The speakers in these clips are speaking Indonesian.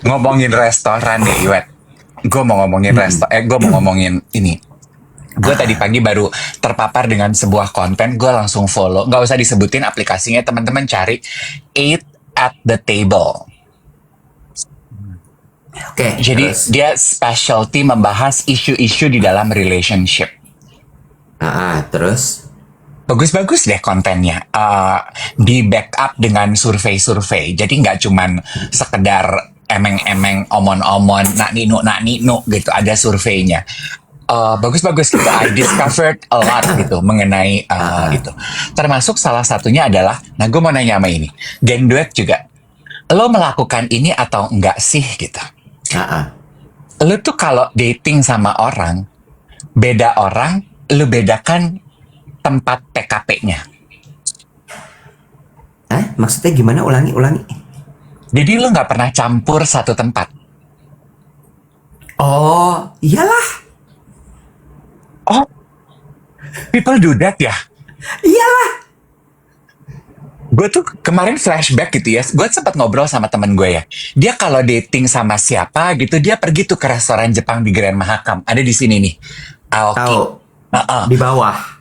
Ngomongin restoran deh, Iwet. Gue mau ngomongin Mm-mm. gue mau ngomongin ini. Gue tadi pagi baru terpapar dengan sebuah konten, gue langsung follow. Nggak usah disebutin aplikasinya, teman-teman cari Eat at the Table. Oke, Jadi terus. dia specialty membahas isu-isu di dalam relationship. Terus. Bagus-bagus deh kontennya. Di backup dengan survei-survei. Jadi nggak cuman sekedar emeng-emeng, omon-omon, nak nino gitu. Ada surveinya. Bagus-bagus gitu. I discovered a lot gitu mengenai itu. Termasuk salah satunya adalah, nah gue mau nanya sama ini. Geng duet juga. Lo melakukan ini atau enggak sih gitu? Ah, ah. Lo tuh kalau dating sama orang, beda orang, lo bedakan tempat PKP-nya. Maksudnya gimana? Ulangi, ulangi. Jadi lo nggak pernah campur satu tempat. Oh, iyalah. Oh, people do that ya? Iyalah. Gue tuh kemarin flashback gitu ya. Gue sempat ngobrol sama temen gue ya. Dia kalau dating sama siapa gitu, dia pergi tuh ke restoran Jepang di Grand Mahakam. Ada di sini nih, Aoki. Tahu. Heeh. Di bawah.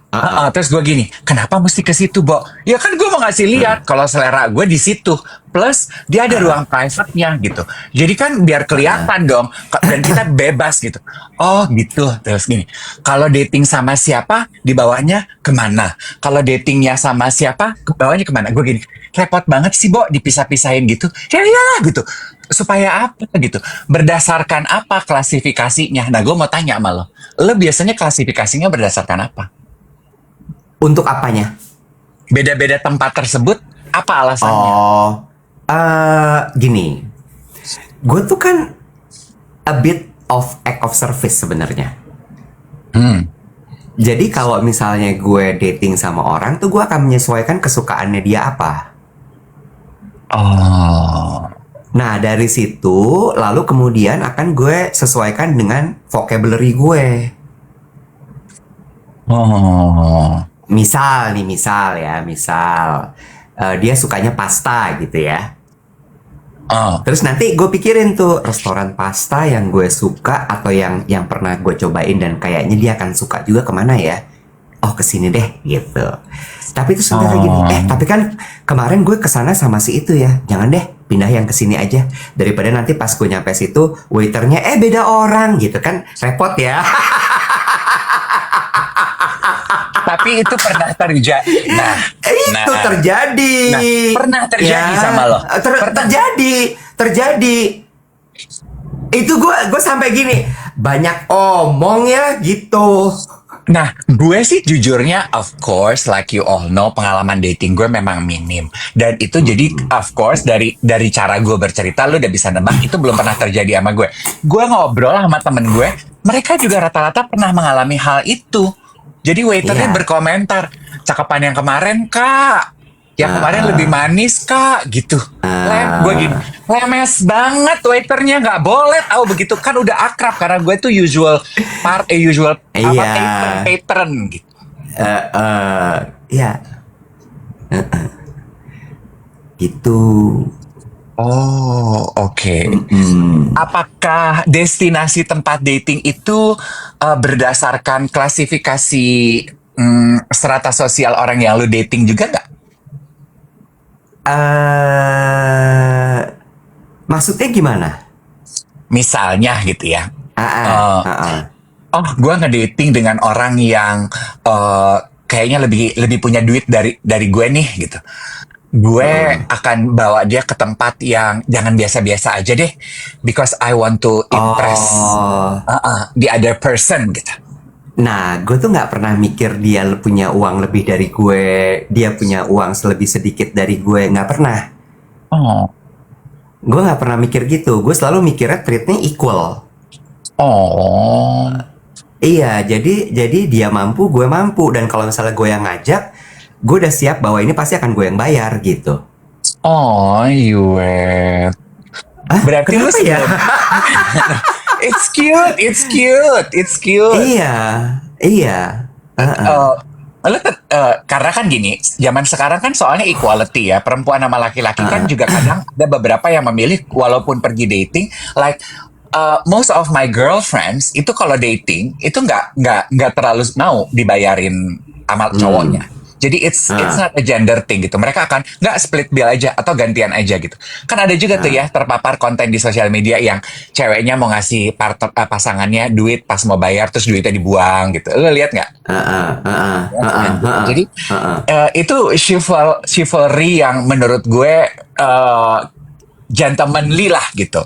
Terus gue gini, kenapa mesti ke situ, Bo? Ya kan gue mau ngasih lihat kalau selera gue di situ. Plus dia ada ruang private-nya gitu. Jadi kan biar kelihatan dong dan kita bebas gitu. Oh gitu. Terus gini, kalau dating sama siapa, dibawanya kemana? Kalau datingnya sama siapa, bawanya kemana? Gue gini, repot banget sih, Bo, dipisah-pisahin gitu. Ya iyalah gitu. Supaya apa gitu? Berdasarkan apa klasifikasinya? Nah, gue mau tanya sama lo. Lo biasanya klasifikasinya berdasarkan apa? Untuk apanya? Beda-beda tempat tersebut, apa alasannya? Oh, gini. Gue tuh kan a bit of act of service sebenarnya. Hmm. Jadi kalau misalnya gue dating sama orang tuh gue akan menyesuaikan kesukaannya dia apa. Oh. Nah dari situ lalu kemudian akan gue sesuaikan dengan vocabulary gue. Oh. Misal nih, misal dia sukanya pasta gitu ya. Oh. Terus nanti gue pikirin tuh restoran pasta yang gue suka atau yang pernah gue cobain dan kayaknya dia akan suka juga kemana ya? Oh kesini deh gitu. Tapi terus nanti kayak gini, Oh. tapi kan kemarin gue kesana sama si itu ya, jangan deh pindah yang kesini aja daripada nanti pas gue nyampe situ waiternya beda orang gitu kan repot ya. Tapi itu pernah terjadi. Itu terjadi. Nah, pernah terjadi Ya, sama lo. terjadi. Itu gue sampai gini, banyak omong ya gitu. Nah, gue sih jujurnya, of course, like you all know, pengalaman dating gue memang minim. Dan itu jadi, of course, dari cara gue bercerita, lu udah bisa nebak, itu belum pernah terjadi sama gue. Gue ngobrol sama temen gue, mereka juga rata-rata pernah mengalami hal itu. Jadi waiternya Iya. berkomentar, cakapan yang kemarin, Kak. Yang kemarin lebih manis, Kak, gitu. Gue gini, lemes banget waiternya, nggak boleh tahu begitu kan udah akrab karena gue tuh usual apa Iya. patron gitu. Ya. Gitu. Oh, oke. Apakah destinasi tempat dating itu berdasarkan klasifikasi strata sosial orang yang lu dating juga nggak? Maksudnya gimana? Misalnya gitu ya. Ah, ah, ah. Oh, gue ngedating dengan orang yang kayaknya lebih punya duit dari gue nih gitu. Gue akan bawa dia ke tempat yang jangan biasa-biasa aja deh, because I want to impress Oh. the other person gitu. Nah, gue tuh nggak pernah mikir dia punya uang lebih dari gue, dia punya uang lebih sedikit dari gue, nggak pernah. Oh, Gue nggak pernah mikir gitu. Gue selalu mikirnya treatnya equal. oh, Iya, jadi dia mampu, gue mampu, dan kalau misalnya gue yang ngajak, gue udah siap bahwa ini pasti akan gue yang bayar gitu. oh, Yue. Berarti lu Kenapa ya? It's cute. Iya, iya. Uh, Karena kan gini, zaman sekarang kan soalnya equality ya, perempuan sama laki-laki kan Heeh. juga kadang ada beberapa yang memilih walaupun pergi dating, like most of my girlfriends itu kalau dating itu nggak terlalu mau dibayarin sama Hmm. cowoknya. Jadi it's Ah. not a gender thing gitu. Mereka akan nggak split bill aja atau gantian aja gitu. Kan ada juga tuh ya Ah. terpapar konten di sosial media yang ceweknya mau ngasih pasangannya duit pas mau bayar terus duitnya dibuang gitu. Lo lihat nggak? Ah. Ah. Ah. Ya Ah. kan gitu. Ah. Jadi Ah. Ah. itu chivalry yang menurut gue gentlemanly lah gitu.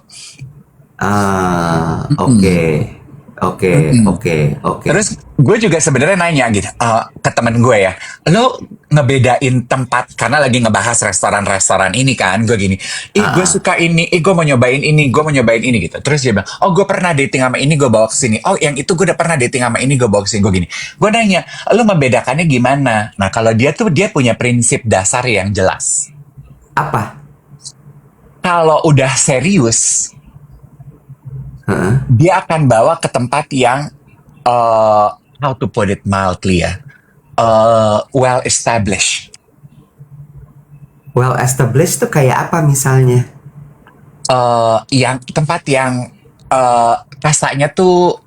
Ah. Oke. Mm-mm. Oke. Mm-mm. Oke. Oke. Terus gue juga sebenarnya nanya gitu ke temen gue ya, lo ngebedain tempat karena lagi ngebahas restoran-restoran ini kan, gue gini, gue Ah. suka ini, gue mau nyobain ini, gue mau nyobain ini gitu. Terus dia bilang, oh gue pernah dating sama ini, gue bawa ke sini. Oh yang itu gue udah pernah dating sama ini, gue bawa ke sini. Gue gini, gue nanya, lo membedakannya gimana? Nah kalau dia punya prinsip dasar yang jelas. Apa? Kalau udah serius, Heeh. dia akan bawa ke tempat yang how to put it mildly ya, well established. Well established tuh kayak apa misalnya? Yang tempat yang rasanya tuh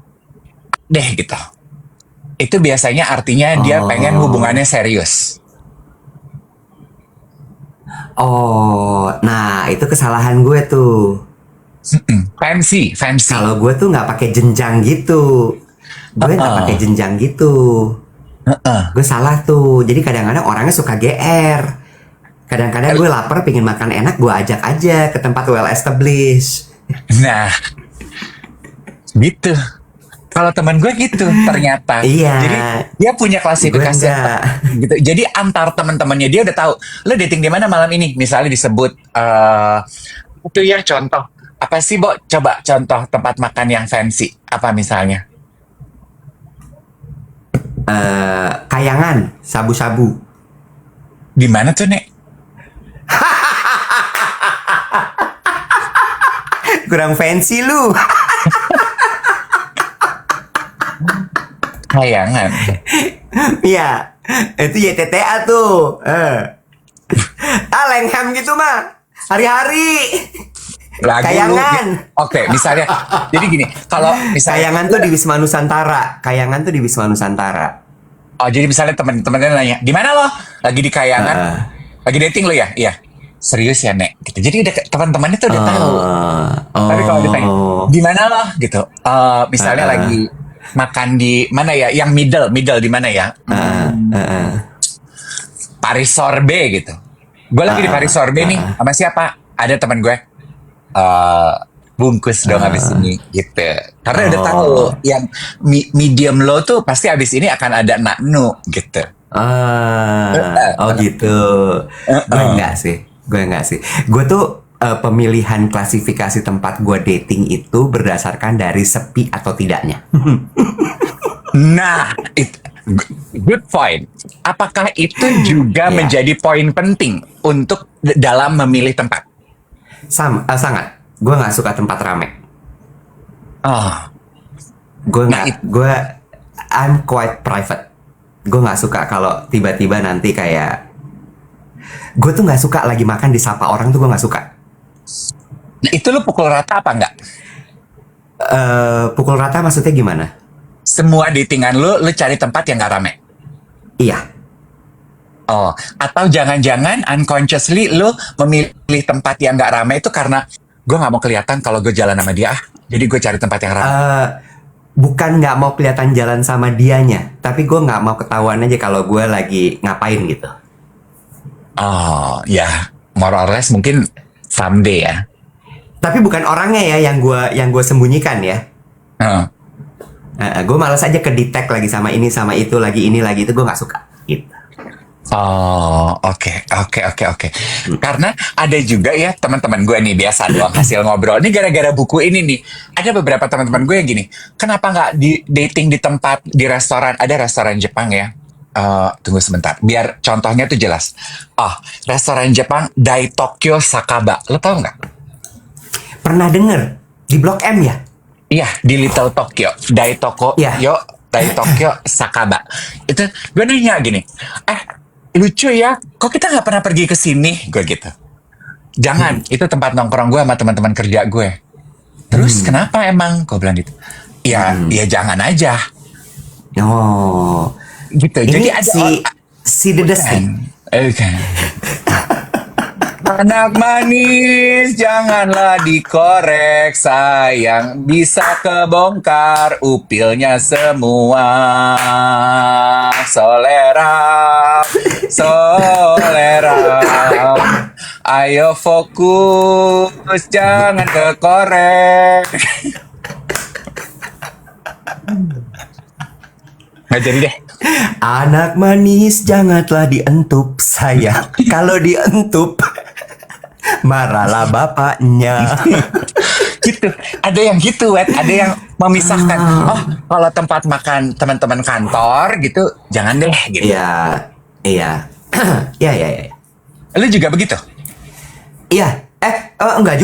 deh gitu. Itu biasanya artinya dia pengen Oh. hubungannya serius. Oh. Nah, itu kesalahan gue tuh. Fancy, fancy. Kalau gue tuh nggak pakai jenjang gitu. Gue nggak pakai Heeh, jenjang gitu. heeh. Gue salah tuh. Jadi kadang-kadang orangnya suka GR. Kadang-kadang gue lapar pengen makan enak, gue ajak aja ke tempat well established. Nah, gitu. Kalau teman gue gitu ternyata. Iya, Jadi dia punya gue klasifikasi yang enggak. gitu. Jadi antar teman-temannya dia udah tahu. Lo dating di mana malam ini? Misalnya disebut itu ya contoh. Apa sih, Bo? Coba contoh tempat makan yang fancy. Apa misalnya? Kayangan, sabu-sabu. Di mana tuh, Nek? Kurang fancy lu. Kayangan. Iya, itu YTTA tuh. Lengham gitu mah. Hari-hari. Lagu lu. Kayangan. Oke, misalnya. Jadi gini, kalau misalnya Kayangan tuh di Wisma Nusantara. Kayangan tuh di Wisma Nusantara. oh jadi misalnya temen-temennya nanya, "Di mana lo?" Lagi di Kayangan. Heeh. Lagi dating lo ya? Iya. Serius ya, Nek? Gitu. Jadi udah teman-temannya tuh udah tahu. Tapi kalau ditanya, Oh. di mana lo? Gitu. Misalnya Heeh. lagi makan di mana ya? Yang middle di mana ya? Heeh. Heeh. Paris Sorbet gitu. Gue lagi di Paris Sorbet nih. Sama siapa? Ada teman gue. eh Bungkus dong habis ini gitu. Karena udah tahu Oh. yang medium low tuh pasti habis ini akan ada naknu gitu. Oh gitu. Gue enggak sih. Gue tuh pemilihan klasifikasi tempat gue dating itu berdasarkan dari sepi atau tidaknya. Nah, good point. Apakah itu juga Iya. menjadi poin penting untuk dalam memilih tempat? Sangat. Gue nggak suka tempat rame. Oh, Gue nah nggak. I'm quite private. Gue nggak suka kalau tiba-tiba nanti kayak. Gue tuh nggak suka lagi makan disapa orang tuh gue nggak suka. itu lu pukul rata apa enggak? Pukul rata maksudnya gimana? Semua datingan lu cari tempat yang gak rame. Iya. Oh, atau jangan-jangan unconsciously lu memilih tempat yang gak rame itu karena gue nggak mau kelihatan kalau gue jalan sama dia. Jadi gue cari tempat yang rame. Bukan nggak mau kelihatan jalan sama dianya, tapi gue nggak mau ketahuan aja kalau gue lagi ngapain gitu. Oh, ya, more or less mungkin someday ya. Tapi bukan orangnya ya yang gue sembunyikan ya. Hmm. Gue malas aja ke detect lagi sama ini sama itu lagi ini lagi itu gue nggak suka. Gitu. Oh, oke. Karena ada juga ya teman-teman gue nih biasa doang hasil ngobrol. Ini gara-gara buku ini nih. Ada beberapa teman-teman gue yang gini. Kenapa nggak di dating di tempat di restoran? Ada restoran Jepang ya. Tunggu sebentar. Biar contohnya tuh jelas. Restoran Jepang Dai Tokyo Sakaba. Lo tau nggak? Pernah denger di Blok M ya? Iya, di Little Tokyo. Dai Tokyo. Iya. dari Tokyo Sakaba. Itu gue nanya gini, lucu ya, kok kita nggak pernah pergi ke sini? Gue gitu. Jangan, itu tempat nongkrong gue sama teman-teman kerja gue. Terus kenapa emang? Gue bilang gitu. Ya jangan aja. Oh, Gitu. ini Jadi ada si Dedes nih. Kan. Anak manis, janganlah dikorek sayang, bisa kebongkar upilnya semua. Solera, ayo fokus, jangan kekorek. Nggak jadi deh. Anak manis janganlah dientup sayang. Kalau dientup marahlah bapaknya. Gitu. Ada yang gitu, Wet. Ada yang memisahkan. Oh, kalau tempat makan teman-teman kantor gitu, jangan deh. Gitu. Iya, iya, iya. Lu juga begitu? Iya. Enggak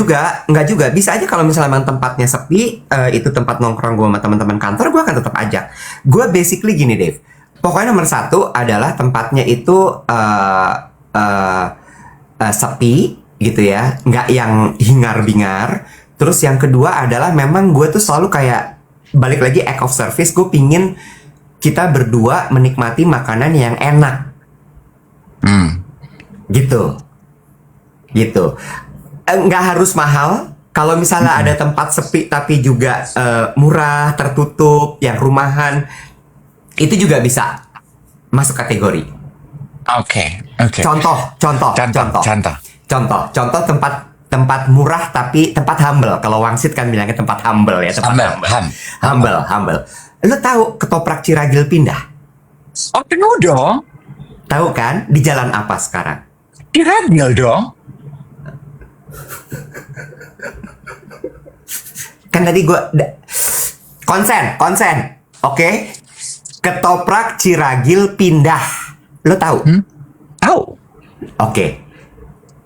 juga. Bisa aja kalau misalnya memang tempatnya sepi, itu tempat nongkrong gue sama teman-teman kantor, gue akan tetap ajak. Gue basically gini, Dave. Pokoknya nomor satu adalah tempatnya itu sepi, gitu ya, nggak yang hingar-bingar. Terus yang kedua adalah memang gue tuh selalu kayak balik lagi act of service. Gue pingin kita berdua menikmati makanan yang enak, gitu. Nggak harus mahal. Kalau misalnya ada tempat sepi tapi juga murah, tertutup, yang rumahan, itu juga bisa masuk kategori. Oke. Contoh tempat murah tapi tempat humble. Kalau Wangsit kan bilangnya tempat humble ya, tempat humble. Lo tahu ketoprak Ciragil pindah? Oh, tahu dong. Tahu kan? Di jalan apa sekarang? Ciragil dong. Kan tadi gue konsen, oke? Ketoprak Ciragil pindah. Lo tahu? Tahu. Oke.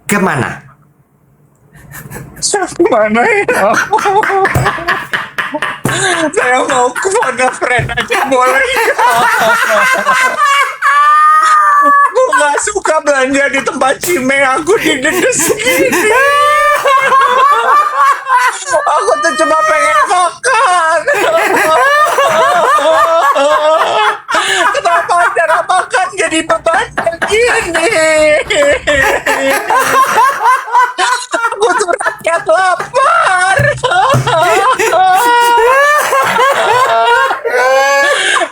Kemana? Kemana ya? Saya mau ke Mono Friend aja, boleh? Aku gak suka belanja di tempat Cime. Aku didedes gini. Aku tuh cuma pengen makan. Kenapa cara makan jadi beban gini? Aku tuh rakyat lapar.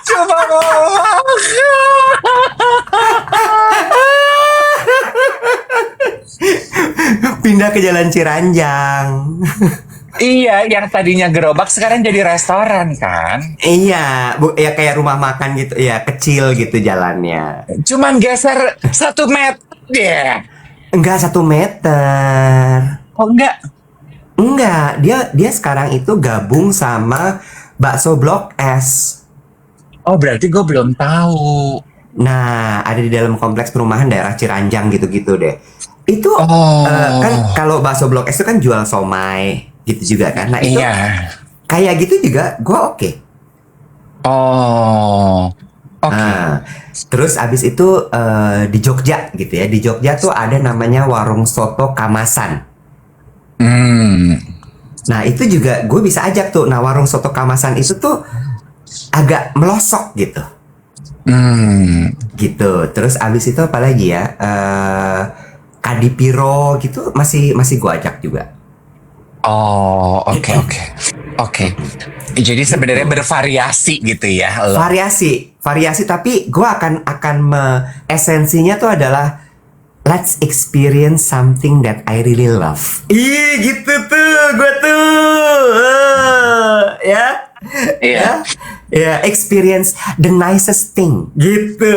Cuma mau makan. Pindah ke Jalan Ciranjang. Iya, yang tadinya gerobak sekarang jadi restoran kan? Iya, ya kayak rumah makan gitu, ya kecil gitu jalannya. Cuman geser 1 meter deh. Enggak 1 meter. Oh enggak? Enggak, dia sekarang itu gabung sama Bakso Blok S. Oh berarti gue belum tahu. Nah, ada di dalam kompleks perumahan daerah Ciranjang gitu-gitu deh. Itu kan kalau Bakso Blok S itu kan jual somai gitu juga kan. Nah itu kayak gitu juga gue oke. Oh, oke. Nah, terus abis itu di Jogja gitu ya. Di Jogja tuh ada namanya warung soto Kamasan. Nah itu juga gue bisa ajak tuh. Nah warung soto Kamasan itu tuh agak melosok gitu. Gitu. Terus abis itu apa lagi ya? Kadipiro gitu masih gue ajak juga. Oh, oke. Jadi sebenarnya bervariasi gitu ya. Lo. Variasi tapi gue akan esensinya tuh adalah let's experience something that I really love. Ih gitu tuh gue tuh ya. Ya, experience the nicest thing gitu.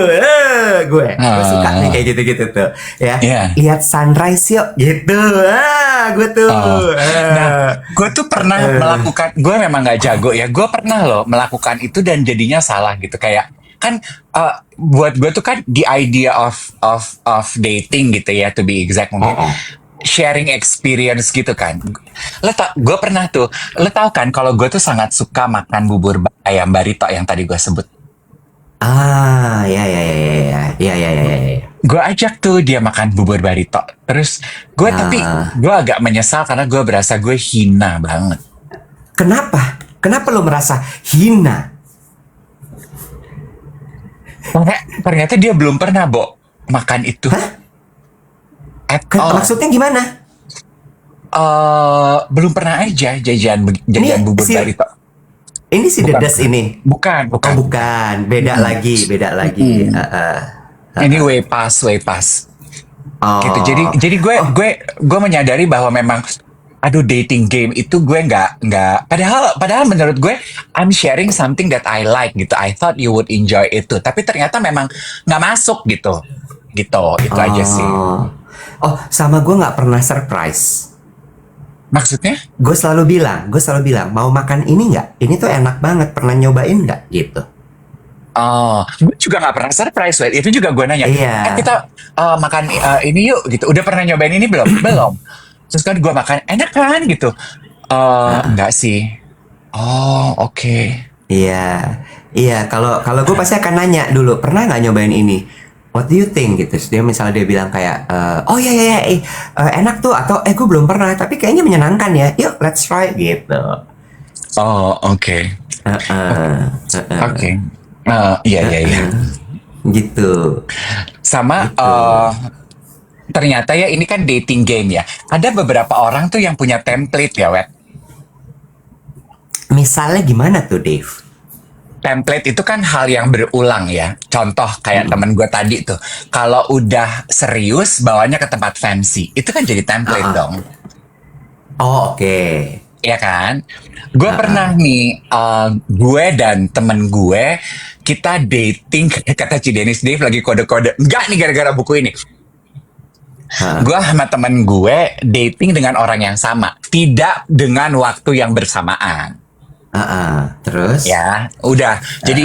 Gue suka nih kayak gitu-gitu tuh. Ya, lihat sunrise yuk gitu. Gue tuh. Nah, gue tuh pernah melakukan. Gue memang nggak jago ya. Gue pernah loh melakukan itu dan jadinya salah gitu. Kayak kan buat gue tuh kan the idea of dating gitu ya, to be exact mungkin. sharing experience gitu kan. Gue pernah tuh, lo tau kan kalau gue tuh sangat suka makan bubur ayam barito yang tadi gue sebut. Ya, ya, ya, ya, ya, ya, ya, ya, ya, ya. Gue ajak tuh dia makan bubur barito. Terus gue tapi gue agak menyesal karena gue berasa gue hina banget. Kenapa? Kenapa lo merasa hina? Ternyata dia belum pernah, Bo, makan itu. Hah? At all. Maksudnya gimana? Belum pernah aja jajan bubur barito. Ini si Bukan, Dedes bukan. ini. Bukan. Oh, bukan. Beda lagi, beda lagi. Ini way pass. Oh. Gitu. Jadi gue menyadari bahwa memang aduh, dating game itu gue nggak padahal menurut gue I'm sharing something that I like gitu. I thought you would enjoy itu, tapi ternyata memang nggak masuk gitu itu aja sih. Oh, sama gue nggak pernah surprise. Maksudnya? Gue selalu bilang mau makan ini nggak? Ini tuh enak banget. Pernah nyobain nggak? Gitu. Oh, gue juga nggak pernah surprise, Wait. Itu juga gue nanya. Iya. Kita makan ini yuk gitu. Udah pernah nyobain ini belum? Belum. Terus kan gue makan enak kan gitu. Enggak sih. Oh, oke. Iya. Kalau gue pasti akan nanya dulu. Pernah nggak nyobain ini? What do you think gitu? Dia misalnya dia bilang kayak, oh ya, enak tuh, atau gue belum pernah, tapi kayaknya menyenangkan ya. Yuk, let's try gitu. Oh, oke. Oke. Iya. Gitu. Sama ternyata ya ini kan dating game ya. Ada beberapa orang tuh yang punya template ya, Wet. Misalnya gimana tuh, Dave? Template itu kan hal yang berulang ya. Contoh kayak temen gue tadi tuh. Kalau udah serius bawanya ke tempat fancy. Itu kan jadi template dong. Oh, oke. Iya kan? Gue pernah nih, gue dan temen gue, kita dating, kata Cidenis, Dave lagi kode-kode. Enggak nih gara-gara buku ini. Gue sama temen gue dating dengan orang yang sama. Tidak dengan waktu yang bersamaan. Terus? Ya, udah. Jadi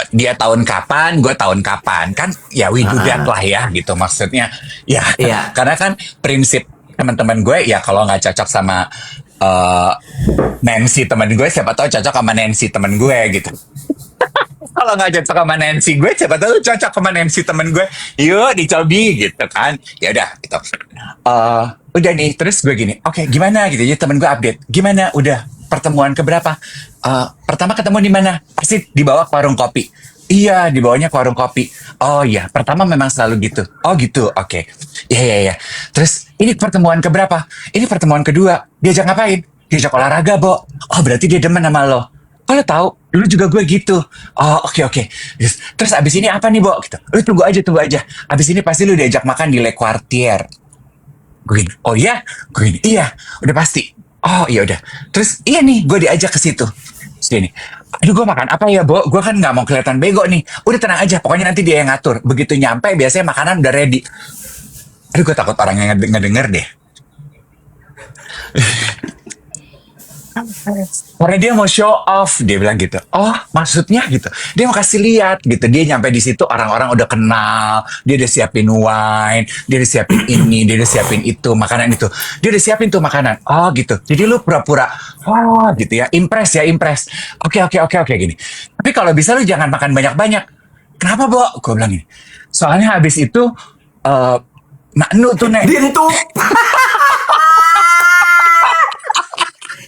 dia tahun kapan, gue tahun kapan. Kan ya we do that lah ya gitu maksudnya. Ya, Iya. karena kan prinsip teman-teman gue ya kalau nggak cocok sama Nancy teman gue, siapa tahu cocok sama Nancy teman gue gitu. Kalau nggak cocok sama Nancy gue, siapa tahu cocok sama Nancy teman gue. Yuk dicobi gitu kan. Ya udah gitu. Udah nih, terus gue gini. Oke, gimana gitu. Jadi temen gue update. Gimana? Udah pertemuan keberapa? Pertama ketemu di mana? Pasti dibawa ke warung kopi. Iya, dibawanya ke warung kopi. Oh iya, pertama memang selalu gitu. Oh gitu, oke. Iya. Terus ini pertemuan keberapa? Ini pertemuan kedua. Diajak ngapain? Diajak olahraga, Bo. Oh berarti dia demen sama lo. Kalau tahu, dulu juga gue gitu. Oh oke. Terus abis ini apa nih, Bo? Gitu. Lu tunggu aja. Abis ini pasti lu diajak makan di Le Quartier. Gue gini, oh iya? Gue gini, iya, udah pasti. Oh iya udah. Terus iya nih, gue diajak ke situ. Terus dia nih, aduh gue makan apa ya, Bo? Gue kan nggak mau kelihatan bego nih. Udah tenang aja, pokoknya nanti dia yang ngatur. Begitu nyampe, biasanya makanan udah ready. Aduh gue takut orang yang ngedenger deh. Karena dia mau show off, dia bilang gitu. Oh, maksudnya gitu. Dia mau kasih lihat gitu. Dia nyampe di situ orang-orang udah kenal. Dia udah siapin wine, dia udah siapin ini, dia udah siapin itu, makanan itu. Dia udah siapin tuh makanan. Oh, gitu. Jadi lu pura-pura, oh gitu ya. Impress. Oke gini. Tapi kalau bisa lu jangan makan banyak-banyak. Kenapa, Bo? Gue bilang gini. Soalnya habis itu Naknu tuh, Nek. Dintup.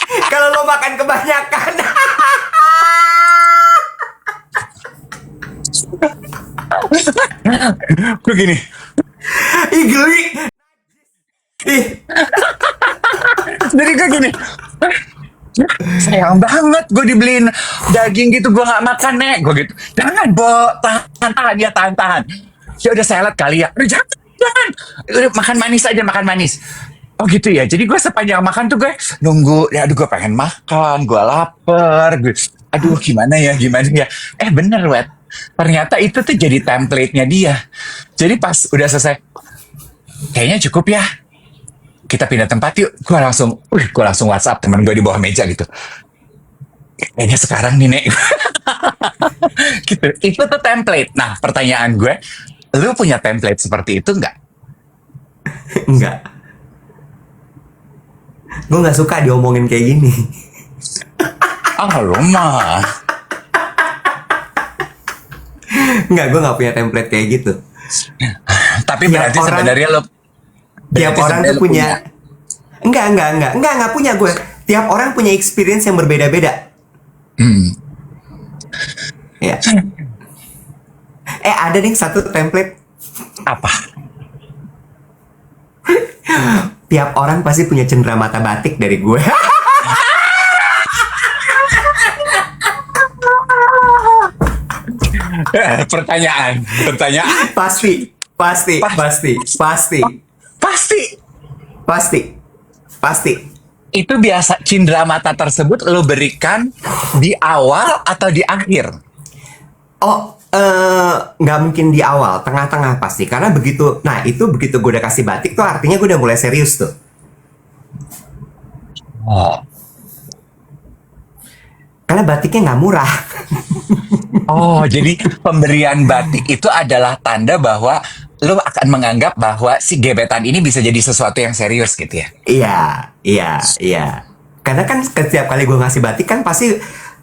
Kalau lo makan kebanyakan. Gue gini. Ih, geli. Ih. Jadi gue gini. Sayang banget gue dibeliin daging gitu, gue nggak makan, Nek. Gue gitu. Jangan, Bo. Tahan. Ya udah salad kali ya. Udah, jangan. Udah makan manis. Oh gitu ya. Jadi gue sepanjang makan tuh gue nunggu. Ya aduh gue pengen makan. Gue lapar. Aduh gimana ya. Bener, Wet. Ternyata itu tuh jadi template-nya dia. Jadi pas udah selesai. Kayaknya cukup ya. Kita pindah tempat yuk. Gue langsung WhatsApp teman gue di bawah meja gitu. Kayaknya sekarang nih, Nek. Gitu. Itu tuh template. Nah pertanyaan gue. Lu punya template seperti itu nggak? Enggak. Gue nggak suka diomongin kayak gini. Ah, lu mah. Nggak, gue nggak punya template kayak gitu. Tapi Tiap berarti orang- sebenarnya lo Tiap berarti orang sebenarnya tuh lo punya. Enggak punya gue. Tiap orang punya experience yang berbeda-beda. Ya. Ada nih satu template. apa? Tiap orang pasti punya cendera mata batik dari gue. Pertanyaan. Pasti. Itu biasa cindera mata tersebut lo berikan di awal atau di akhir? Oh, nggak mungkin di awal, tengah-tengah pasti. Karena begitu, nah itu begitu gue udah kasih batik tuh artinya gue udah mulai serius tuh. Oh. Karena batiknya nggak murah. Oh, jadi pemberian batik itu adalah tanda bahwa lo akan menganggap bahwa si gebetan ini bisa jadi sesuatu yang serius gitu ya? Iya. Karena kan setiap kali gue ngasih batik kan pasti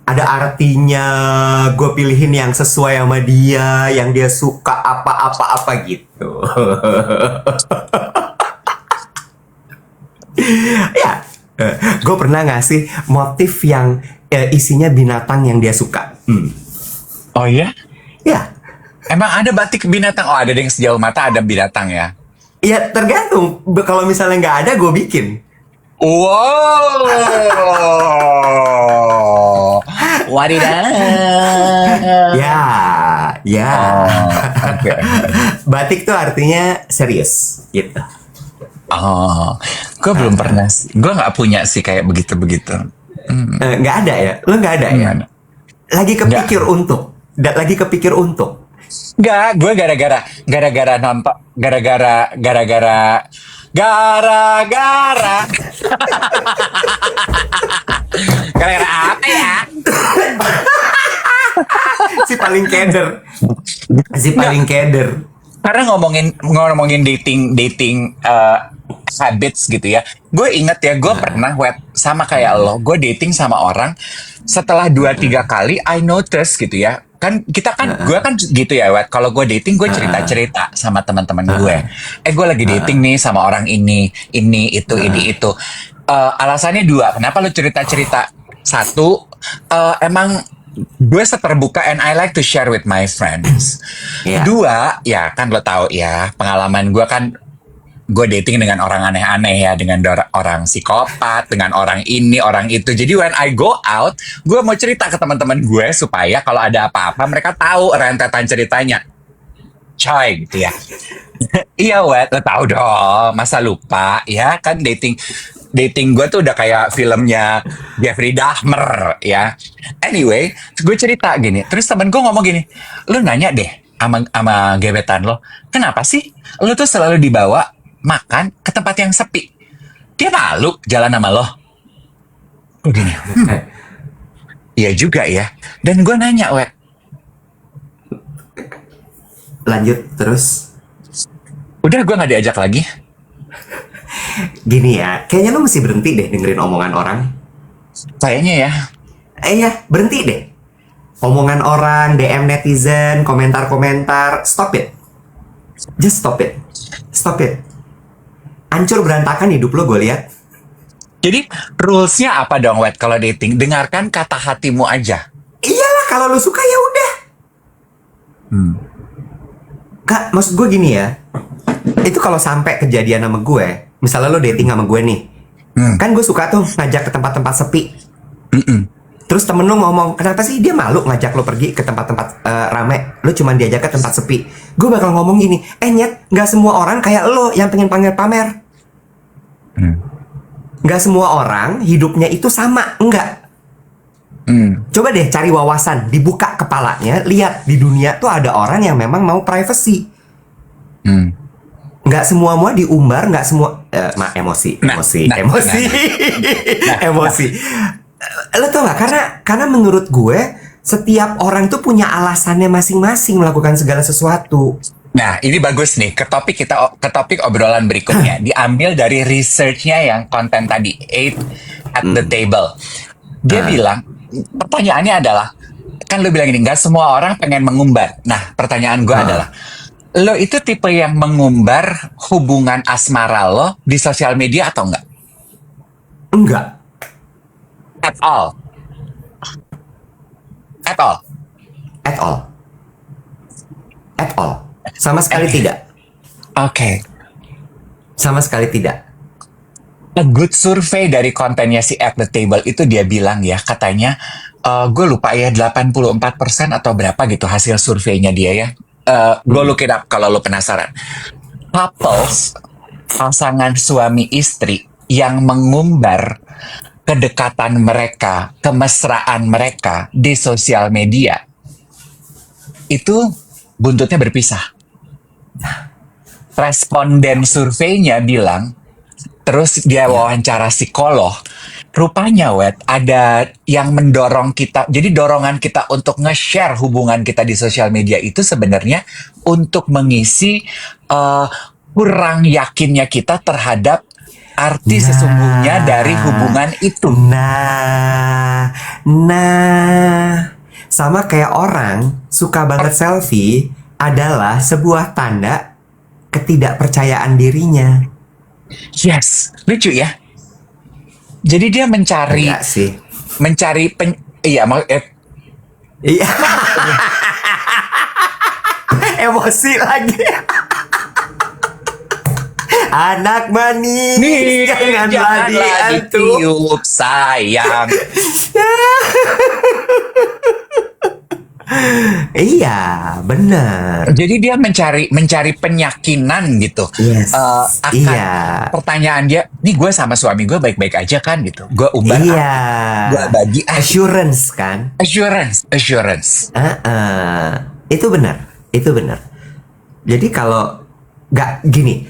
ada artinya, gue pilihin yang sesuai sama dia, yang dia suka apa-apa gitu. Ya, gue pernah ngasih motif yang isinya binatang yang dia suka. Oh iya? Ya, Emang ada batik binatang? Oh, ada yang sejauh mata ada binatang ya? ya tergantung. Kalau misalnya nggak ada, gue bikin. Wow. Wadidaw. Ya. Oke. Batik tuh artinya serius, gitu. Oh, gue belum pernah sih. Gue nggak punya sih kayak begitu-begitu. Nggak ada ya? Lo nggak ada ya? Nggak. Lagi kepikir untuk. Nggak, gue gara-gara nonton, gara-gara apa ya? Si paling keder. Karena ngomongin dating habits gitu ya. Gue inget ya, gue pernah sama kayak lo, gue dating sama orang. Setelah 2-3 kali, I notice gitu ya. Gue kan gitu ya, kalau gue dating, gue cerita-cerita sama teman-teman gue. Gue lagi dating nih sama orang ini itu. Alasannya 2, kenapa lo cerita-cerita? 1, emang gue seterbuka and I like to share with my friends. Iya. 2, ya kan lo tahu ya, pengalaman gue kan, gue dating dengan orang aneh-aneh ya, dengan orang psikopat, dengan orang ini, orang itu. Jadi when I go out, gue mau cerita ke teman-teman gue supaya kalau ada apa-apa mereka tahu rentetan ceritanya. Coy gitu ya. Iya, lo tahu dong, masa lupa ya kan, dating gue tuh udah kayak filmnya Jeffrey Dahmer ya. Anyway, gue cerita gini, terus temen gue ngomong gini, lu nanya deh sama gebetan lo, kenapa sih lo tuh selalu dibawa makan ke tempat yang sepi? Dia malu jalan sama lo. Gue gini, iya juga ya. Dan gue nanya, Lanjut terus. udah gue gak diajak lagi. Gini ya, kayaknya lo mesti berhenti deh dengerin omongan orang. Kayaknya ya. Ya, berhenti deh. Omongan orang, DM netizen, komentar-komentar, stop it. Just stop it. Hancur berantakan hidup lo, gue lihat. Jadi rules-nya apa dong, kalau dating? Dengarkan kata hatimu aja. Iyalah, kalau lo suka ya udah. Kak, maksud gue gini ya. Itu kalau sampai kejadian sama gue, misalnya lo dating sama gue nih, kan gue suka tuh ngajak ke tempat-tempat sepi. Terus temen lo ngomong, kenapa sih dia malu ngajak lo pergi ke tempat-tempat rame, lo cuma diajak ke tempat sepi. Gue bakal ngomong gini, Nyet, gak semua orang kayak lo yang pengen pamer. Gak semua orang hidupnya itu sama, enggak. Coba deh cari wawasan, dibuka kepalanya, lihat di dunia tuh ada orang yang memang mau privacy. Nggak semua diumbar, nggak semua emosi. Lo tau gak? Karena menurut gue setiap orang tuh punya alasannya masing-masing melakukan segala sesuatu. Nah, ini bagus nih. Ke topik obrolan berikutnya. Diambil dari researchnya yang konten tadi, Eight at the Table. Dia Ah. bilang, pertanyaannya adalah, kan lu bilang ini, nggak semua orang pengen mengumbar. Nah, pertanyaan gue Ah. adalah, lo itu tipe yang mengumbar hubungan asmara lo di sosial media atau enggak? Enggak. At all. At all. At all. At all. Sama sekali tidak. Oke. Sama sekali tidak. A good survey dari kontennya si At the Table itu dia bilang ya, katanya, gue lupa ya 84% atau berapa gitu hasil surveinya dia ya. Gue look it up kalau lo penasaran. Couples, pasangan suami istri yang mengumbar kedekatan mereka, kemesraan mereka di sosial media, itu buntutnya berpisah. Responden surveinya bilang, terus dia wawancara psikolog, rupanya ada yang mendorong kita, jadi dorongan kita untuk nge-share hubungan kita di sosial media itu sebenarnya untuk mengisi kurang yakinnya kita terhadap arti sesungguhnya dari hubungan itu. Nah, sama kayak orang suka banget selfie adalah sebuah tanda ketidakpercayaan dirinya. Yes, lucu ya. Jadi dia Enggak sih. iya, Iya. Emosi lagi. Anak manis, nih jangan lagi antum. tiup sayang. Iya, benar. Jadi dia mencari penyakinan gitu. Yes. Akan Iya. pertanyaan dia, nih gue sama suami gue baik-baik aja kan gitu. Gue umbar, Iya. gue bagi Assurance kan? assurance. Itu benar, itu benar. Jadi kalau nggak gini,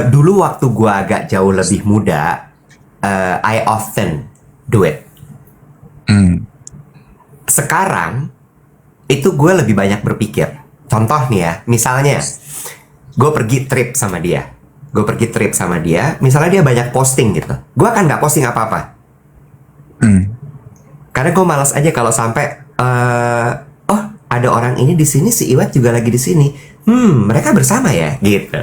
dulu waktu gua agak jauh lebih muda, I often do it. Sekarang itu gue lebih banyak berpikir. Contoh nih ya, misalnya gue pergi trip sama dia. Misalnya dia banyak posting gitu. Gue kan nggak posting apa-apa. Karena gue malas aja kalau sampai oh ada orang ini di sini, si Iwat juga lagi di sini. Mereka bersama ya gitu.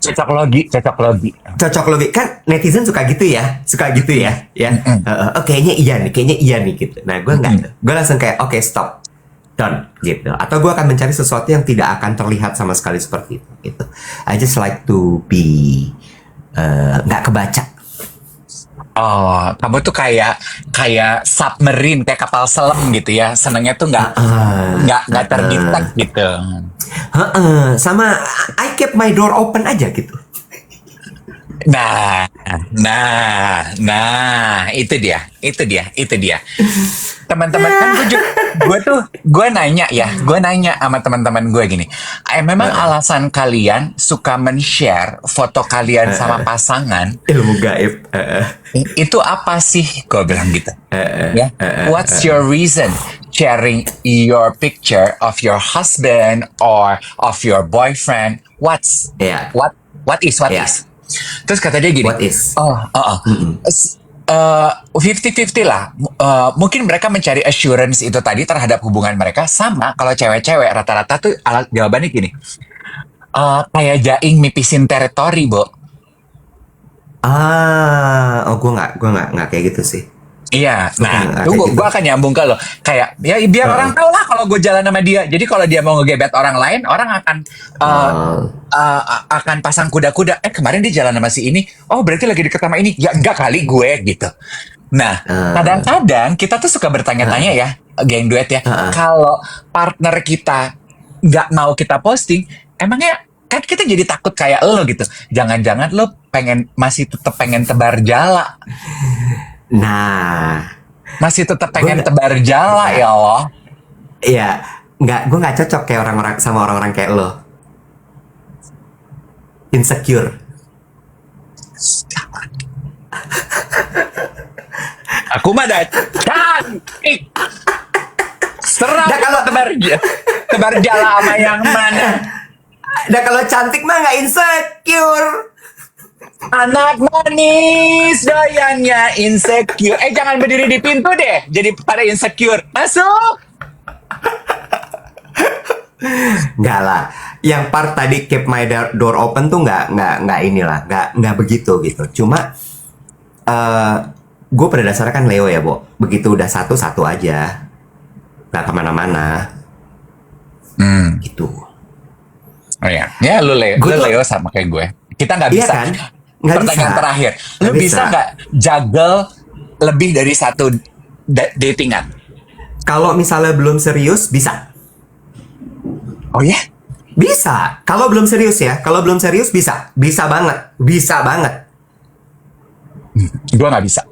Cocok logi. Cocok logi kan, netizen suka gitu ya. Oh, kayaknya iya nih gitu. Nah gue nggak, gue langsung kayak oke, stop, done gitu. Atau gue akan mencari sesuatu yang tidak akan terlihat sama sekali seperti itu gitu. I just like to be nggak kebaca. Oh, kamu tuh kayak submarine, kayak kapal selam gitu ya. Senangnya tuh nggak terdetek gitu. Sama I keep my door open aja gitu. Nah, itu dia. Teman-teman kan gue nanya sama teman-teman gue gini. Memang alasan kalian suka men-share foto kalian sama pasangan Ilmu gaib. itu apa sih? Gue bilang gitu. Ya, what's your reason sharing your picture of your husband or of your boyfriend? What is? Terus kata dia gini, What is? 50-50 lah. Mungkin mereka mencari assurance itu tadi terhadap hubungan mereka. Sama kalau cewek-cewek rata-rata tuh jawabannya gini, kayak jaing mipisin teritori, Bo. Gue nggak kayak gitu sih. Iya, nah, Kayak tunggu, gitu. gue akan nyambung ke lo. Kayak, ya biar orang tahu lah kalau gue jalan sama dia. Jadi kalau dia mau ngegebet orang lain, orang akan pasang kuda-kuda. Kemarin dia jalan sama si ini. Oh, berarti lagi deket sama ini. Ya enggak kali gue gitu. Nah, kadang-kadang kita tuh suka bertanya-tanya ya, geng duet ya. Kalau partner kita nggak mau kita posting, emangnya kan kita jadi takut kayak lo gitu. Jangan-jangan lo masih tetap pengen tebar jala. Nah, Masih tetap pengen tebar jala ya Allah. iya, gue nggak cocok kayak orang-orang sama orang-orang kayak lo. Insecure. Aku mah dah cantik. Serah Nah, kalau- tebar jala sama yang mana. Nah kalau cantik mah nggak insecure. Anak manis, doyannya insecure. Jangan berdiri di pintu deh, jadi pada insecure. Masuk. Nggak lah. Yang part tadi keep my door open tuh nggak inilah, nggak begitu gitu. Cuma gue pada dasarnya kan Leo ya, Bo. Begitu udah satu aja, nggak kemana-mana. Gitu. Oh ya, ya lu Leo sama kayak gue. Kita nggak Iya bisa. kan? Nggak Pertanyaan bisa. terakhir, lu Nggak bisa bisa. nggak juggle lebih dari satu datingan? Kalau misalnya belum serius bisa. Oh ya? Bisa. Kalau belum serius ya. Kalau belum serius bisa. Bisa banget. Bisa banget. Gue nggak bisa.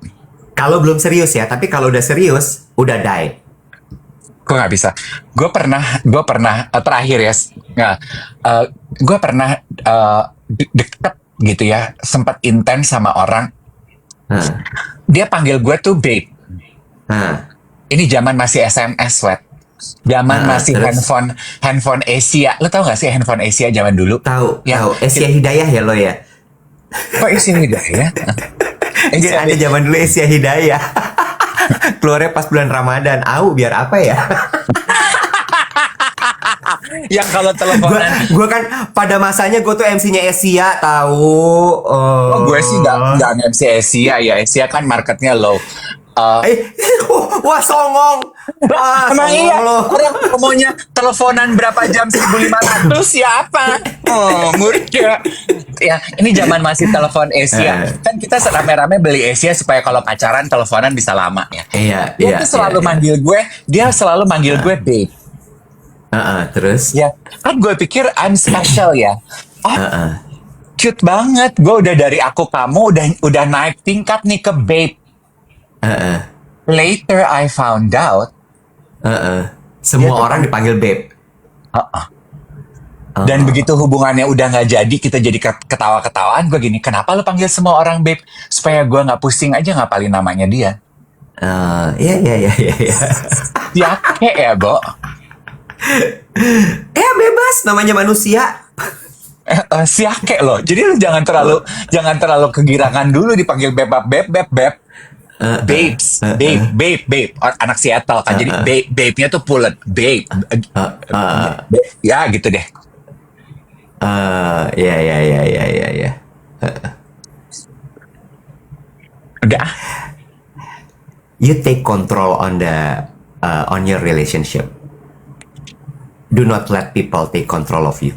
Kalau belum serius ya. Tapi kalau udah serius, udah die. Gue nggak bisa. Gue pernah terakhir ya. Gue pernah deket gitu ya. Sempat intens sama orang. Dia panggil gue tuh babe. Ini zaman masih SMS, Wet. Zaman masih terus? handphone Asia. Lo tau gak sih handphone Asia zaman dulu? Tahu. Ya, Tahu. Asia Hidayah ya lo ya. Kok Asia ya? Dia ada zaman dulu Asia Hidayah. Keluarnya pas bulan Ramadan. Biar apa ya? Yang kalau teleponan. Gue kan pada masanya gue tuh MC-nya Asia tahu. Oh, gue sih nggak MC Asia ya. Asia kan marketnya low. Wah songong. Wah Emang songong iya, lo. orang maunya teleponan berapa jam 1.500 siapa? Oh, murka. Ya, ini zaman masih telepon Asia. Kan kita rame-rame beli Asia supaya kalau pacaran teleponan bisa lama ya. Iya, Dia tuh selalu manggil gue, dia selalu manggil gue babe. Terus? Ya, kan gue pikir I'm special ya. Cute banget. Gue udah dari aku kamu udah naik tingkat nih ke babe. Later I found out. Semua Dia orang dipanggil babe. Dan begitu hubungannya udah nggak jadi, kita jadi ketawa-ketawaan. Gue gini, kenapa lu panggil semua orang babe? Supaya gue nggak pusing aja ngapalin namanya dia. Iya. Siake ya, Bo? Bebas namanya manusia. Siake loh. Jadi lu jangan terlalu kegirangan dulu dipanggil beb. Babes, babe, anak Seattle kan. Jadi babe-nya tuh pulet, babe. Ya gitu deh. Iya. Udah. You take control on on your relationship. Do not let people take control of you.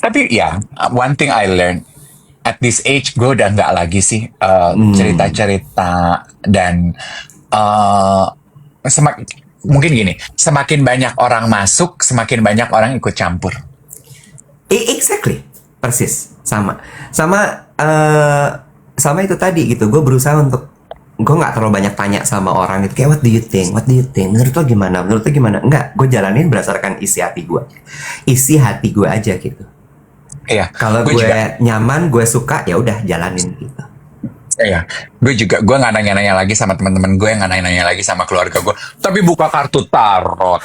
Tapi ya, one thing I learned at this age, gue udah nggak lagi sih cerita-cerita dan mungkin gini, semakin banyak orang masuk, semakin banyak orang ikut campur. Exactly, persis, sama itu tadi gitu. Gue berusaha untuk gue nggak terlalu banyak tanya sama orang gitu kayak what do you think, menurut lo gimana, enggak, gue jalanin berdasarkan isi hati gue aja gitu. Iya. Kalau gue juga nyaman, gue suka, ya udah jalanin gitu. Iya, gue nggak nanya-nanya lagi sama teman-teman gue, nggak nanya-nanya lagi sama keluarga gue. Tapi buka kartu tarot,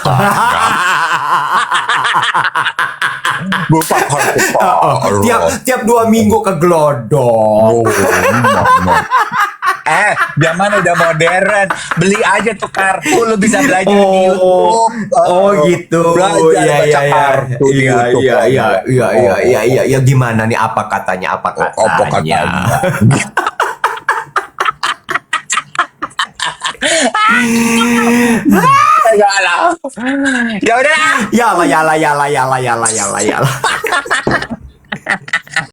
buka kartu tarot. Tiap 2 minggu ke Glodok. Zaman udah modern, beli aja tuh kartu, lu bisa belajar di YouTube. Gitu. Belajar baca kartu di YouTube. Iya. Gimana nih? Apa katanya? Enggak lah. Ya udah. Yala.